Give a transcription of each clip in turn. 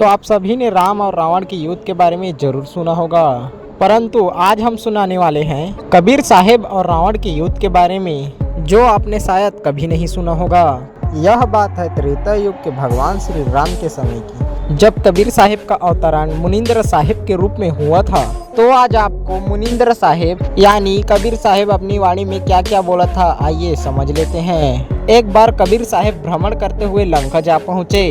तो आप सभी ने राम और रावण के युद्ध के बारे में जरूर सुना होगा, परंतु आज हम सुनाने वाले हैं कबीर साहब और रावण के युद्ध के बारे में, जो आपने शायद कभी नहीं सुना होगा। यह बात है त्रेता युग के भगवान श्री राम के समय की, जब कबीर साहब का अवतरण मुनिंद्र साहिब के रूप में हुआ था। तो आज आपको मुनिंद्र साहिब यानी कबीर साहब अपनी वाणी में क्या क्या बोला था, आइए समझ लेते हैं। एक बार कबीर साहब भ्रमण करते हुए लंका जा पहुँचे,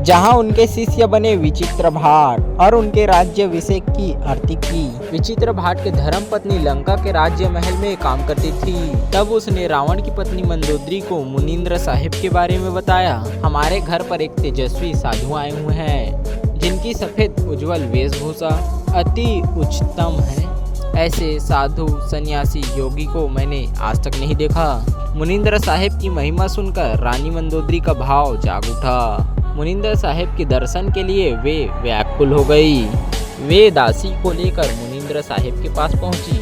जहां उनके शिष्य बने विचित्र भाट और उनके राज्याभिषेक की आरती की। विचित्र भाट के धर्म पत्नी लंका के राज्य महल में काम करती थी। तब उसने रावण की पत्नी मंदोदरी को मुनिंद्र साहिब के बारे में बताया। हमारे घर पर एक तेजस्वी साधु आए हुए हैं, जिनकी सफेद उज्जवल वेशभूषा अति उच्चतम है। ऐसे साधु सन्यासी योगी को मैंने आज तक नहीं देखा। मुनिंद्र साहिब की महिमा सुनकर रानी मंदोदरी का भाव जाग उठा। मुनिंद्र साहिब के दर्शन के लिए वे व्याकुल हो गई। वे दासी को लेकर मुनिंद्र साहिब के पास पहुंची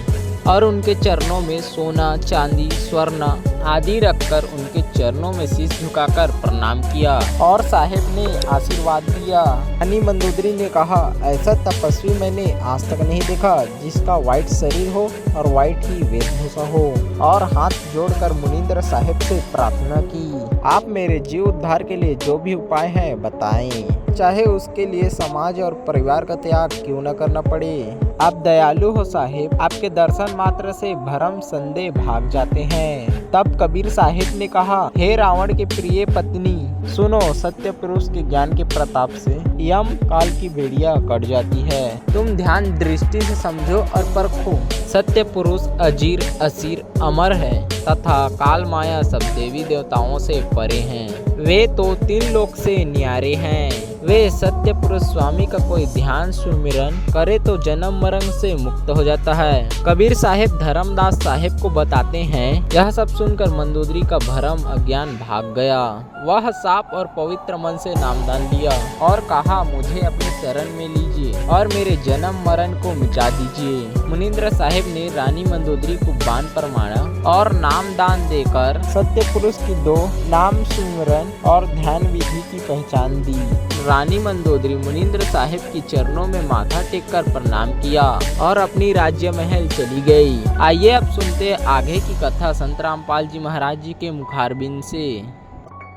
और उनके चरणों में सोना चांदी स्वर्ण आदि रखकर उनके चरणों में शीश झुकाकर प्रणाम किया और साहिब ने आशीर्वाद दिया। रानी मंदोदरी ने कहा, ऐसा तपस्वी मैंने आज तक नहीं देखा, जिसका व्हाइट शरीर हो और व्हाइट ही वेशभूषा हो। और हाथ जोड़कर मुनिंद्र साहिब से प्रार्थना की, आप मेरे जीव उद्धार के लिए जो भी उपाय है बताएं, चाहे उसके लिए समाज और परिवार का त्याग क्यों न करना पड़े। आप दयालु हो साहिब, आपके दर्शन मात्र से भरम संदेह भाग जाते हैं। तब कबीर साहिब ने कहा, हे रावण के प्रिय पत्नी, सुनो, सत्य पुरुष के ज्ञान के प्रताप से यम काल की भेड़िया कट जाती है। तुम ध्यान दृष्टि से समझो और परखो। सत्य पुरुष अजीर असीर अमर है तथा काल माया सब देवी देवताओं से परे हैं। वे तो 3 लोक से न्यारे हैं। वे सत्य पुरुष स्वामी का कोई ध्यान सुमिरन करे तो जन्म मरण से मुक्त हो जाता है। कबीर साहिब धर्मदास साहिब को बताते हैं। यह सब सुनकर मंदोदरी का भरम अज्ञान भाग गया। वह साफ और पवित्र मन से नामदान दिया और कहा, मुझे अपने शरण में लीजिए और मेरे जन्म मरण को मिटा दीजिए। मुनिंद्र साहिब ने रानी मंदोदरी को बाण पर मारा और नामदान देकर सत्य पुरुष की 2 नाम सुमिरन और ध्यान विधि की पहचान दी। रानी मंदोदरी मुनिंद्र साहिब की चरणों में माथा टेककर प्रणाम किया और अपनी राज्य महल चली गई। आइए अब सुनते आगे की कथा संत रामपाल जी महाराज जी के मुखारबिंद से।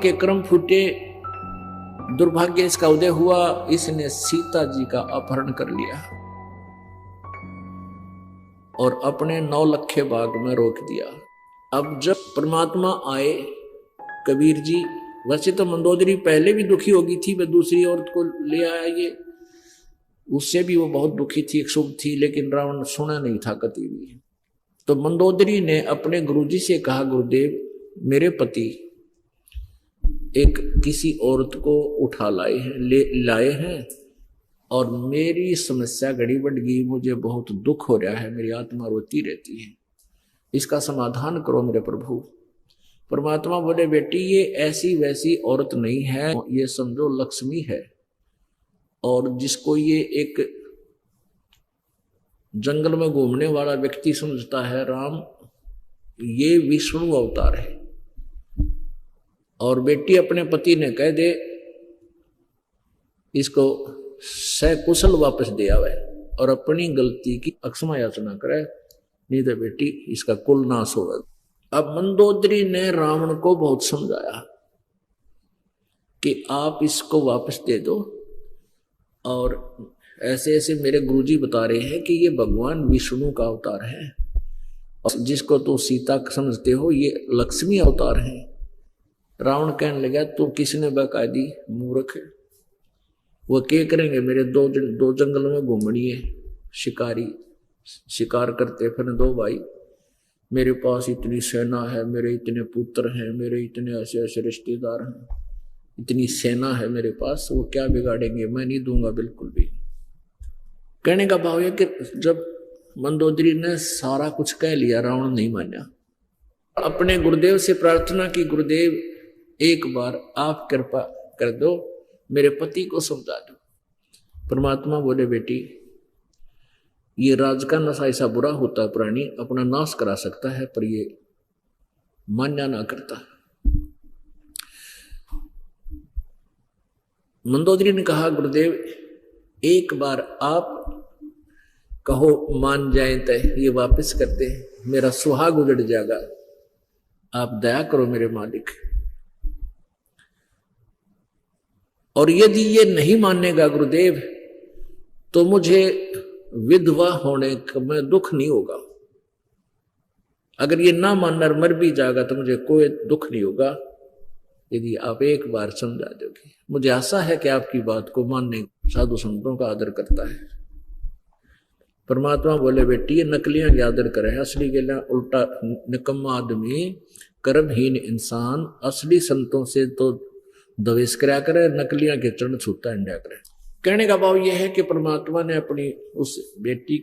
के क्रम फूटे, दुर्भाग्य इसका उदय हुआ, इसने सीता जी का अपहरण कर लिया और अपने 9 लखे बाग में रोक दिया। अब जब परमात्मा आए, कबीर जी, वैसे तो मंदोदरी पहले भी दुखी हो गई थी, वह दूसरी औरत को ले आया, ये उससे भी वो बहुत दुखी थी, एक शुभ थी, लेकिन रावण सुना नहीं था कभी भी। तो मंदोदरी ने अपने गुरुजी से कहा, गुरुदेव, मेरे पति एक किसी औरत को उठा लाए हैं और मेरी समस्या घड़ी बढ़ गई, मुझे बहुत दुख हो रहा है, मेरी आत्मा रोती रहती है, इसका समाधान करो मेरे प्रभु। परमात्मा बोले, बेटी, ये ऐसी वैसी औरत नहीं है, ये समझो लक्ष्मी है, और जिसको ये एक जंगल में घूमने वाला व्यक्ति समझता है राम, ये विष्णु अवतार है। और बेटी, अपने पति ने कह दे इसको सकुशल वापस दे आवे और अपनी गलती की अक्षमा याचना करे, नहीं तो बेटी इसका कुल नाश होगा। अब मंदोदरी ने रावण को बहुत समझाया कि आप इसको वापस दे दो, और ऐसे ऐसे मेरे गुरुजी बता रहे हैं कि ये भगवान विष्णु का अवतार है, और जिसको तो सीता समझते हो ये लक्ष्मी अवतार है। रावण कहने लगा, तू किसने बकायदी मूर्ख है, वो क्या करेंगे, मेरे दो जंगल में घूमनी है, शिकारी शिकार करते फिर 2 भाई, मेरे पास इतनी सेना है, मेरे इतने पुत्र हैं, मेरे इतने ऐसे ऐसे रिश्तेदार हैं, इतनी सेना है मेरे पास, वो क्या बिगाड़ेंगे, मैं नहीं दूंगा बिल्कुल भी। कहने का भाव है कि जब मंदोदरी ने सारा कुछ कह लिया, रावण नहीं माना। अपने गुरुदेव से प्रार्थना की, गुरुदेव एक बार आप कृपा कर दो, मेरे पति को समझा दो। परमात्मा बोले, बेटी, ये राज का नशा ऐसा बुरा होता है, प्राणी अपना नाश करा सकता है, पर ये मान्या ना करता। मंदोदरी ने कहा गुरुदेव एक बार आप कहो मान जाए तो ये वापस करते हैं, मेरा सुहाग उजड़ जाएगा, आप दया करो मेरे मालिक। और यदि ये नहीं मानेगा गुरुदेव तो मुझे विधवा होने का में दुख नहीं होगा, अगर ये ना मानना मर भी जाएगा तो मुझे कोई दुख नहीं होगा, यदि आप एक बार समझा दोगे। मुझे आशा है कि आपकी बात को मानने साधु संतों का आदर करता है। परमात्मा बोले बेटी ये नकलियां की आदर करे, असली के लिए उल्टा निकम्मा आदमी कर्महीन इंसान असली संतों से तो द्वेष कराया करे, नकलियां के चरण छूता इंडिया करे। कहने का भाव यह है कि परमात्मा ने अपनी उस बेटी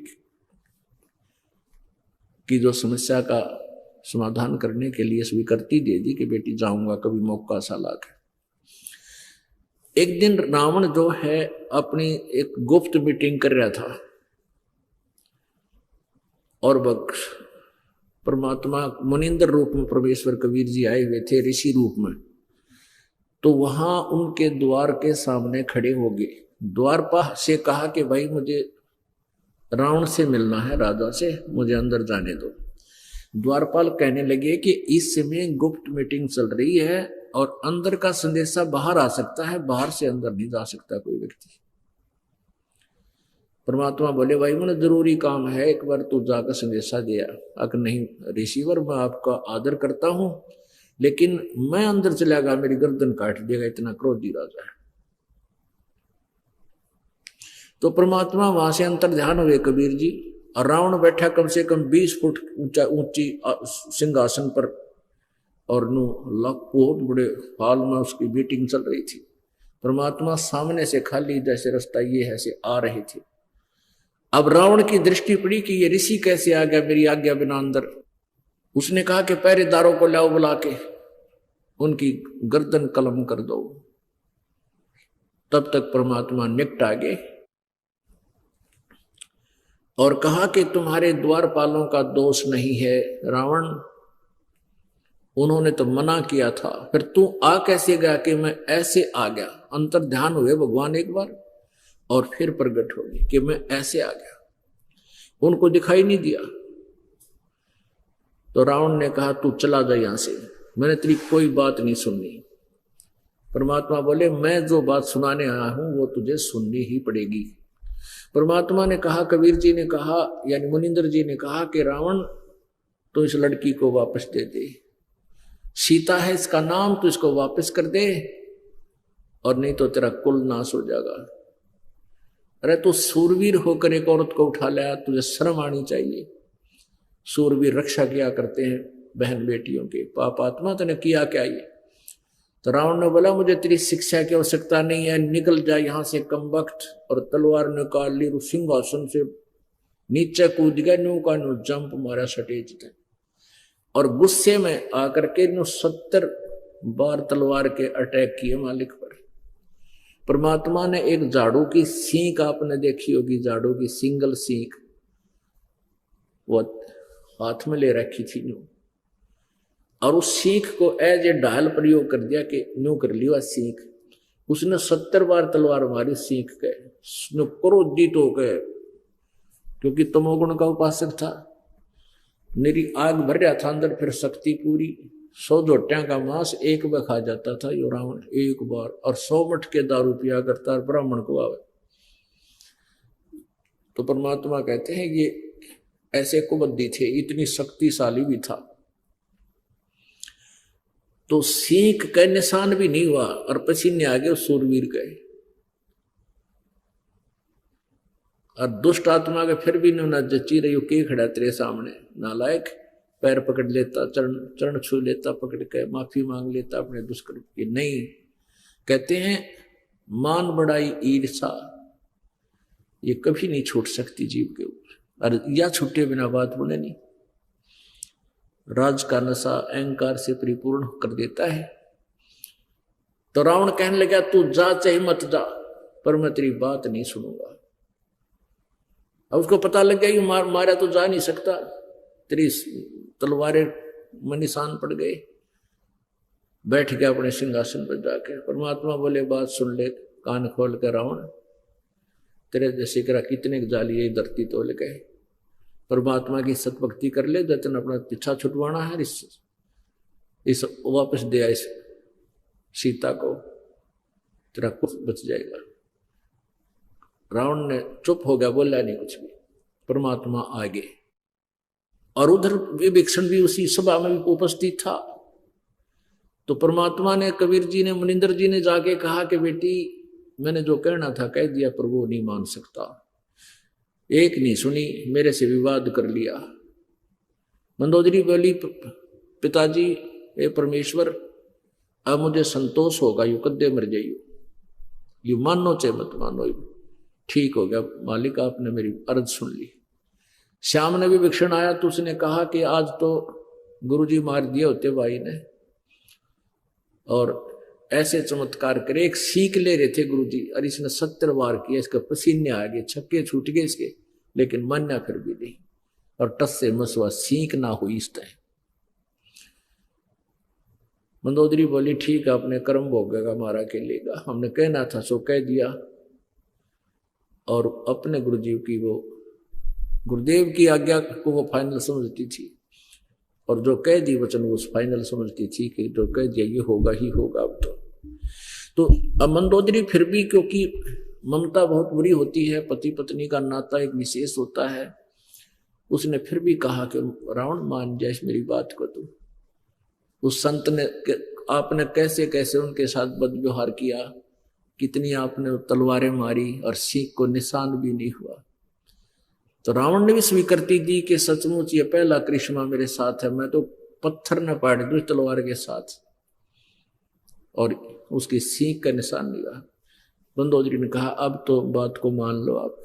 की जो समस्या का समाधान करने के लिए स्वीकृति दे दी कि बेटी जाऊंगा कभी मौका सा लाके। एक दिन रावण जो है अपनी एक गुप्त मीटिंग कर रहा था और परमात्मा मुनिंदर रूप में परमेश्वर कबीर जी आए हुए थे ऋषि रूप में, तो वहां उनके द्वार के सामने खड़े हो गए। द्वारपाल से कहा कि भाई मुझे रावण से मिलना है, राजा से, मुझे अंदर जाने दो। द्वारपाल कहने लगे कि इस समय गुप्त मीटिंग चल रही है और अंदर का संदेशा बाहर आ सकता है, बाहर से अंदर नहीं जा सकता कोई व्यक्ति। परमात्मा बोले भाई मुझे जरूरी काम है, एक बार तू जाकर संदेशा दिया। अगर नहीं रिसीवर मैं आपका आदर करता हूं लेकिन मैं अंदर चला गया मेरी गर्दन काट देगा, इतना क्रोधी राजा है। तो परमात्मा वहां से अंतर ध्यान हुए कबीर जी, और रावण बैठा कम से कम 20 फुट ऊंची सिंहासन पर, और बहुत बड़े हॉल में उसकी मीटिंग चल रही थी। परमात्मा सामने से खाली जैसे रास्ता ये है से आ रहे थे। अब रावण की दृष्टि पड़ी कि ये ऋषि कैसे आ गया मेरी आज्ञा बिना अंदर। उसने कहा कि पहरेदारों को लाओ बुला के उनकी गर्दन कलम कर दो। तब तक परमात्मा निकट आ गए और कहा कि तुम्हारे द्वारपालों का दोष नहीं है रावण, उन्होंने तो मना किया था, फिर तू आ कैसे गया कि मैं ऐसे आ गया। अंतर ध्यान हुए भगवान एक बार और फिर प्रकट हो गए कि मैं ऐसे आ गया, उनको दिखाई नहीं दिया। तो रावण ने कहा तू चला जा यहां से, मैंने तेरी कोई बात नहीं सुननी। परमात्मा बोले मैं जो बात सुनाने आया हूं वो तुझे सुननी ही पड़ेगी। परमात्मा ने कहा, कबीर जी ने कहा, यानी मुनिंदर जी ने कहा कि रावण तो इस लड़की को वापस दे दे, सीता है इसका नाम, तो इसको वापस कर दे और नहीं तो तेरा कुल नाश हो जाएगा। अरे तू सूरवीर होकर एक औरत को उठा लाया, तुझे शर्म आनी चाहिए। सूरवीर रक्षा किया करते हैं बहन बेटियों के, पापात्मा तूने किया क्या ये? तो रावण ने बोला मुझे तेरी शिक्षा की आवश्यकता नहीं है, निकल जा यहां से कमबख्त। और तलवार निकाल ली, सिंहासन से नीचे कूद गया, न्यू का न्यू जंप मारा सटेज थे और गुस्से में आकर के 70 बार तलवार के अटैक किए मालिक पर। परमात्मा ने एक झाड़ू की सींक आपने देखी होगी, झाड़ू की सिंगल सींक वो हाथ में ले रखी थी न्यू, और उस सीख को एज ए ढाल प्रयोग कर दिया कि न्यू कर लिया सीख। उसने 70 बार तलवार मारी सीख के, क्रोधित हो गए क्योंकि तमोगुण का उपासक था, मेरी आग भर रहा था अंदर, फिर शक्ति पूरी। 100 जोटियां का मांस एक बार खा जाता था यो रावण एक बार, और 100 मठ के दारू पिया करता ब्राह्मण को आवे। तो परमात्मा कहते हैं ये ऐसे कुबद्दी थे, इतनी शक्तिशाली भी था। तो सीख का निशान भी नहीं हुआ और पसीने आ गए सूरवीर गए, और दुष्ट आत्मा के फिर भी न जची रही के खड़ा तेरे सामने नालायक, पैर पकड़ लेता, चरण छू लेता, पकड़ के माफी मांग लेता अपने दुष्कर्म की। नहीं, कहते हैं मान बढ़ाई ईर्षा ये कभी नहीं छूट सकती जीव के ऊपर, और या छूटे बिना बात बोले नहीं। राज का नशा अहंकार से परिपूर्ण कर देता है। तो रावण कहने लगा तू जा चाहे मत जा, पर मैं तेरी बात नहीं सुनूंगा। अब उसको पता लग गया कि मारा तो जा नहीं सकता, तेरी तलवारें में निशान पड़ गए। बैठ गया अपने सिंहासन पर जाके। परमात्मा बोले बात सुन ले, कान खोल कर रावण, तेरे जैसे करा कितने जाली ये धरती तोल गए, परमात्मा की सतभक्ति कर ले, जतन अपना पीछा छुटवाना है, इस वापस दिया इस सीता को, तेरा कुछ बच जाएगा। रावण ने चुप हो गया, बोला नहीं कुछ भी। परमात्मा आगे, और उधर विभीषण भी उसी सभा में भी उपस्थित था। तो परमात्मा ने, कबीर जी ने, मुनिंदर जी ने जाके कहा कि बेटी मैंने जो कहना था कह दिया, पर वो नहीं मान सकता, एक नहीं सुनी, मेरे से विवाद कर लिया। मंदोदरी बोली, पिताजी ये परमेश्वर, अब मुझे संतोष होगा, यू कद्दे मर जाइयो, यू मानो चाहे मत मानो, ठीक हो गया मालिक, आपने मेरी अर्ज सुन ली। श्याम ने भी विभीषण आया तो उसने कहा कि आज तो गुरुजी मार दिए होते भाई ने, और ऐसे चमत्कार करे, एक सीख ले रहे थे गुरुजी, और इसने 70 बार किया, इसका पसीने आ गए, छक्के छूट गए इसके, लेकिन मान्या फिर भी नहीं, और टस से मसवा सीख ना हुई इस टाइम। मंदोदरी बोली, ठीक है, अपने कर्म भोगेगा, मारा के लेगा, हमने कहना था सो कह दिया। और अपने गुरुजी की, वो गुरुदेव की आज्ञा को वो फाइनल समझती थी, और जो कह दी वचन वो फाइनल समझती थी कि जो कह दिया ये होगा ही होगा। अब तो अब मंदोदरी फिर भी, क्योंकि ममता बहुत बुरी होती है, पति पत्नी का नाता एक विशेष होता है, उसने फिर भी कहा कि रावण मान जाए मेरी बात को। तो उस संत ने, आपने कैसे कैसे उनके साथ बदव्यवहार किया, कितनी आपने तलवारें मारी, और सीख को निशान भी नहीं हुआ। तो रावण ने भी स्वीकृति दी कि सचमुच ये पहला करिश्मा मेरे साथ है, मैं तो पत्थर न पाड़ दूं तलवार के साथ, और उसकी सीख का निशान नहीं रहा। मंदोदरी ने कहा अब तो बात को मान लो आप।